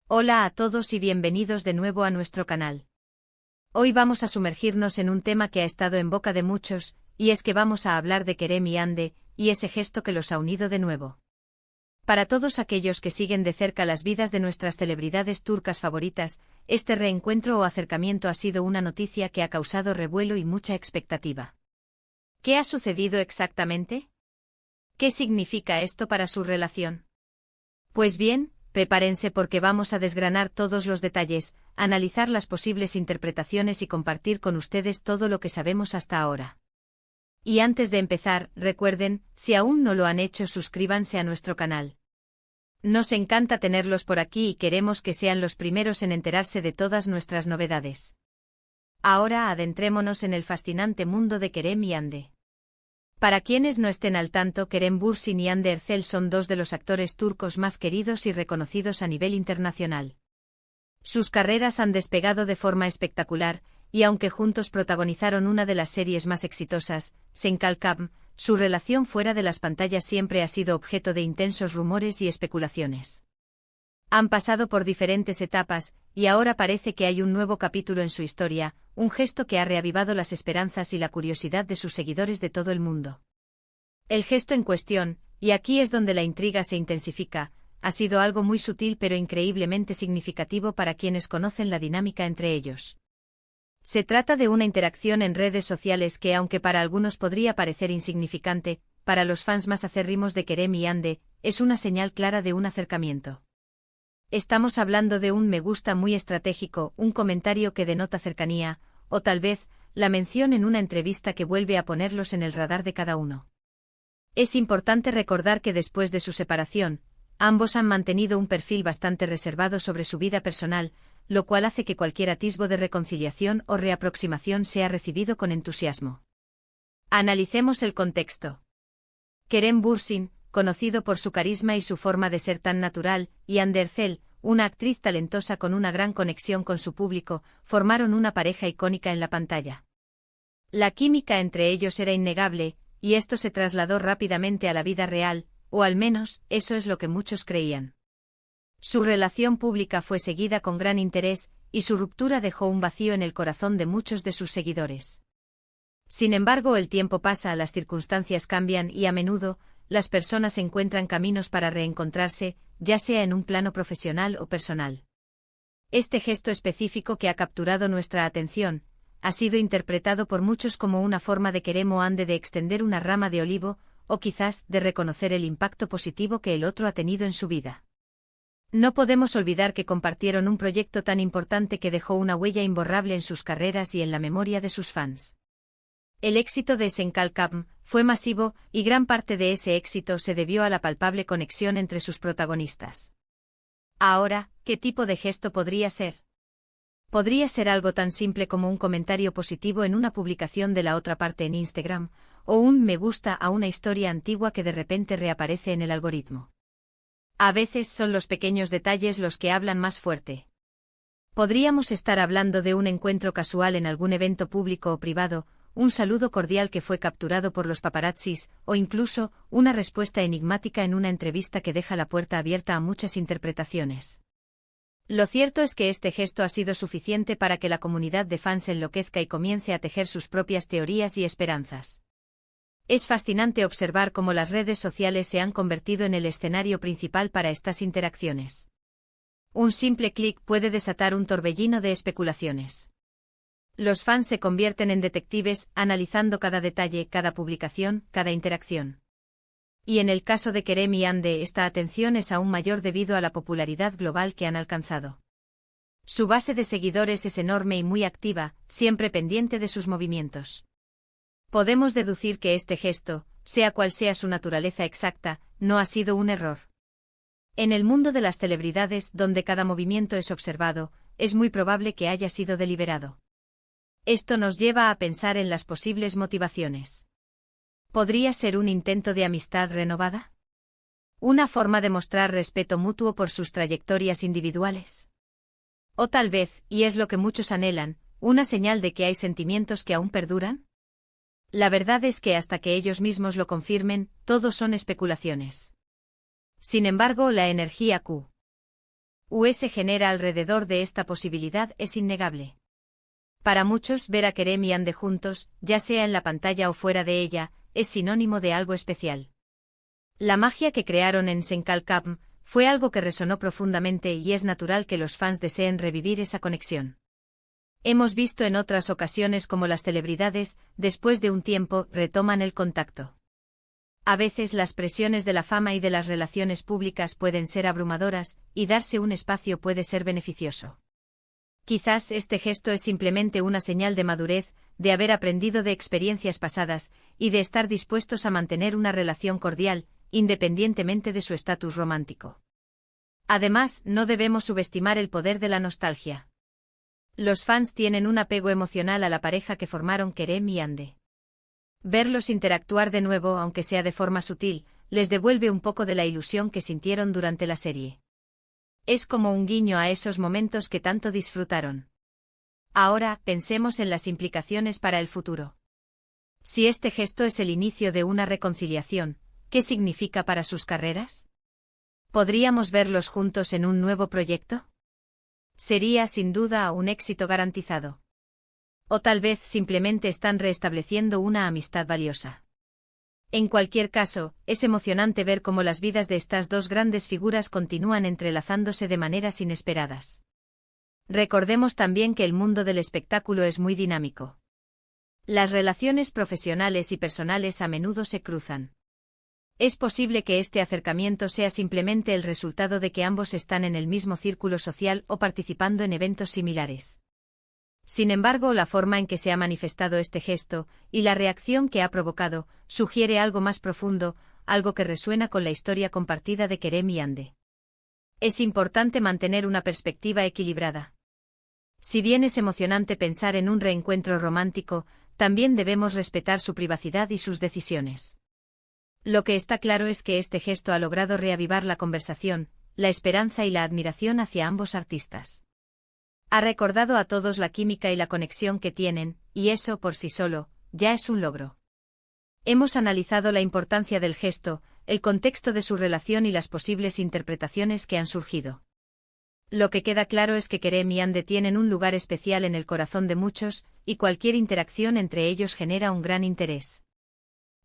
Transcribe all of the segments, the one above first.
Hola a todos y bienvenidos de nuevo a nuestro canal. Hoy vamos a sumergirnos en un tema que ha estado en boca de muchos, y es que vamos a hablar de Kerem y Hande, y ese gesto que los ha unido de nuevo. Para todos aquellos que siguen de cerca las vidas de nuestras celebridades turcas favoritas, este reencuentro o acercamiento ha sido una noticia que ha causado revuelo y mucha expectativa. ¿Qué ha sucedido exactamente? ¿Qué significa esto para su relación? Pues bien, prepárense porque vamos a desgranar todos los detalles, analizar las posibles interpretaciones y compartir con ustedes todo lo que sabemos hasta ahora. Y antes de empezar, recuerden, si aún no lo han hecho, suscríbanse a nuestro canal. Nos encanta tenerlos por aquí y queremos que sean los primeros en enterarse de todas nuestras novedades. Ahora adentrémonos en el fascinante mundo de Kerem y Hande. Para quienes no estén al tanto, Kerem Bürsin y Hande Erçel son dos de los actores turcos más queridos y reconocidos a nivel internacional. Sus carreras han despegado de forma espectacular, y aunque juntos protagonizaron una de las series más exitosas, Sen Kalkam, su relación fuera de las pantallas siempre ha sido objeto de intensos rumores y especulaciones. Han pasado por diferentes etapas, y ahora parece que hay un nuevo capítulo en su historia, un gesto que ha reavivado las esperanzas y la curiosidad de sus seguidores de todo el mundo. El gesto en cuestión, y aquí es donde la intriga se intensifica, ha sido algo muy sutil pero increíblemente significativo para quienes conocen la dinámica entre ellos. Se trata de una interacción en redes sociales que, aunque para algunos podría parecer insignificante, para los fans más acérrimos de Kerem y Hande, es una señal clara de un acercamiento. Estamos hablando de un me gusta muy estratégico, un comentario que denota cercanía, o tal vez, la mención en una entrevista que vuelve a ponerlos en el radar de cada uno. Es importante recordar que después de su separación, ambos han mantenido un perfil bastante reservado sobre su vida personal, lo cual hace que cualquier atisbo de reconciliación o reaproximación sea recibido con entusiasmo. Analicemos el contexto. Kerem Bürsin, conocido por su carisma y su forma de ser tan natural, y Hande Erçel, una actriz talentosa con una gran conexión con su público, formaron una pareja icónica en la pantalla. La química entre ellos era innegable, y esto se trasladó rápidamente a la vida real, o al menos, eso es lo que muchos creían. Su relación pública fue seguida con gran interés, y su ruptura dejó un vacío en el corazón de muchos de sus seguidores. Sin embargo, el tiempo pasa, las circunstancias cambian y a menudo, las personas encuentran caminos para reencontrarse, ya sea en un plano profesional o personal. Este gesto específico que ha capturado nuestra atención, ha sido interpretado por muchos como una forma de Kerem o Hande de extender una rama de olivo, o quizás de reconocer el impacto positivo que el otro ha tenido en su vida. No podemos olvidar que compartieron un proyecto tan importante que dejó una huella imborrable en sus carreras y en la memoria de sus fans. El éxito de Sen Kalkam fue masivo, y gran parte de ese éxito se debió a la palpable conexión entre sus protagonistas. Ahora, ¿qué tipo de gesto podría ser? Podría ser algo tan simple como un comentario positivo en una publicación de la otra parte en Instagram, o un me gusta a una historia antigua que de repente reaparece en el algoritmo. A veces son los pequeños detalles los que hablan más fuerte. Podríamos estar hablando de un encuentro casual en algún evento público o privado, un saludo cordial que fue capturado por los paparazzis, o incluso, una respuesta enigmática en una entrevista que deja la puerta abierta a muchas interpretaciones. Lo cierto es que este gesto ha sido suficiente para que la comunidad de fans enloquezca y comience a tejer sus propias teorías y esperanzas. Es fascinante observar cómo las redes sociales se han convertido en el escenario principal para estas interacciones. Un simple clic puede desatar un torbellino de especulaciones. Los fans se convierten en detectives, analizando cada detalle, cada publicación, cada interacción. Y en el caso de Kerem y Hande, esta atención es aún mayor debido a la popularidad global que han alcanzado. Su base de seguidores es enorme y muy activa, siempre pendiente de sus movimientos. Podemos deducir que este gesto, sea cual sea su naturaleza exacta, no ha sido un error. En el mundo de las celebridades, donde cada movimiento es observado, es muy probable que haya sido deliberado. Esto nos lleva a pensar en las posibles motivaciones. ¿Podría ser un intento de amistad renovada? ¿Una forma de mostrar respeto mutuo por sus trayectorias individuales? O tal vez, y es lo que muchos anhelan, una señal de que hay sentimientos que aún perduran? La verdad es que hasta que ellos mismos lo confirmen, todo son especulaciones. Sin embargo, la energía Q US genera alrededor de esta posibilidad es innegable. Para muchos, ver a Kerem y Ande juntos, ya sea en la pantalla o fuera de ella, es sinónimo de algo especial. La magia que crearon en Senkalkam fue algo que resonó profundamente y es natural que los fans deseen revivir esa conexión. Hemos visto en otras ocasiones cómo las celebridades, después de un tiempo, retoman el contacto. A veces las presiones de la fama y de las relaciones públicas pueden ser abrumadoras, y darse un espacio puede ser beneficioso. Quizás este gesto es simplemente una señal de madurez, de haber aprendido de experiencias pasadas, y de estar dispuestos a mantener una relación cordial, independientemente de su estatus romántico. Además, no debemos subestimar el poder de la nostalgia. Los fans tienen un apego emocional a la pareja que formaron Kerem y Ande. Verlos interactuar de nuevo, aunque sea de forma sutil, les devuelve un poco de la ilusión que sintieron durante la serie. Es como un guiño a esos momentos que tanto disfrutaron. Ahora, pensemos en las implicaciones para el futuro. Si este gesto es el inicio de una reconciliación, ¿qué significa para sus carreras? ¿Podríamos verlos juntos en un nuevo proyecto? Sería sin duda un éxito garantizado. O tal vez simplemente están reestableciendo una amistad valiosa. En cualquier caso, es emocionante ver cómo las vidas de estas dos grandes figuras continúan entrelazándose de maneras inesperadas. Recordemos también que el mundo del espectáculo es muy dinámico. Las relaciones profesionales y personales a menudo se cruzan. Es posible que este acercamiento sea simplemente el resultado de que ambos están en el mismo círculo social o participando en eventos similares. Sin embargo, la forma en que se ha manifestado este gesto, y la reacción que ha provocado, sugiere algo más profundo, algo que resuena con la historia compartida de Kerem y Ande. Es importante mantener una perspectiva equilibrada. Si bien es emocionante pensar en un reencuentro romántico, también debemos respetar su privacidad y sus decisiones. Lo que está claro es que este gesto ha logrado reavivar la conversación, la esperanza y la admiración hacia ambos artistas. Ha recordado a todos la química y la conexión que tienen, y eso por sí solo, ya es un logro. Hemos analizado la importancia del gesto, el contexto de su relación y las posibles interpretaciones que han surgido. Lo que queda claro es que Kerem y Ande tienen un lugar especial en el corazón de muchos, y cualquier interacción entre ellos genera un gran interés.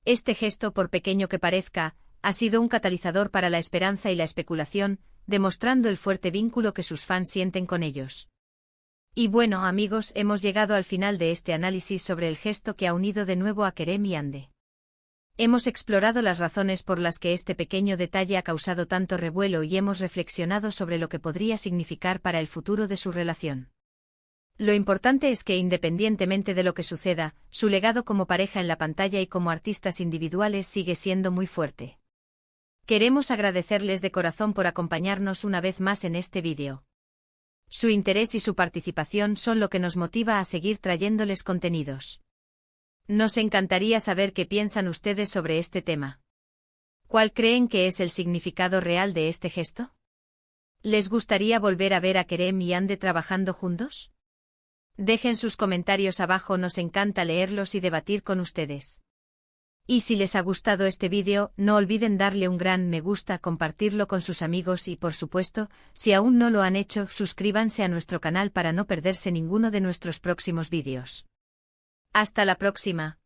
Este gesto, por pequeño que parezca, ha sido un catalizador para la esperanza y la especulación, demostrando el fuerte vínculo que sus fans sienten con ellos. Y bueno, amigos, hemos llegado al final de este análisis sobre el gesto que ha unido de nuevo a Kerem y Ande. Hemos explorado las razones por las que este pequeño detalle ha causado tanto revuelo y hemos reflexionado sobre lo que podría significar para el futuro de su relación. Lo importante es que, independientemente de lo que suceda, su legado como pareja en la pantalla y como artistas individuales sigue siendo muy fuerte. Queremos agradecerles de corazón por acompañarnos una vez más en este vídeo. Su interés y su participación son lo que nos motiva a seguir trayéndoles contenidos. Nos encantaría saber qué piensan ustedes sobre este tema. ¿Cuál creen que es el significado real de este gesto? ¿Les gustaría volver a ver a Kerem y Ande trabajando juntos? Dejen sus comentarios abajo, nos encanta leerlos y debatir con ustedes. Y si les ha gustado este vídeo, no olviden darle un gran me gusta, compartirlo con sus amigos y, por supuesto, si aún no lo han hecho, suscríbanse a nuestro canal para no perderse ninguno de nuestros próximos vídeos. Hasta la próxima.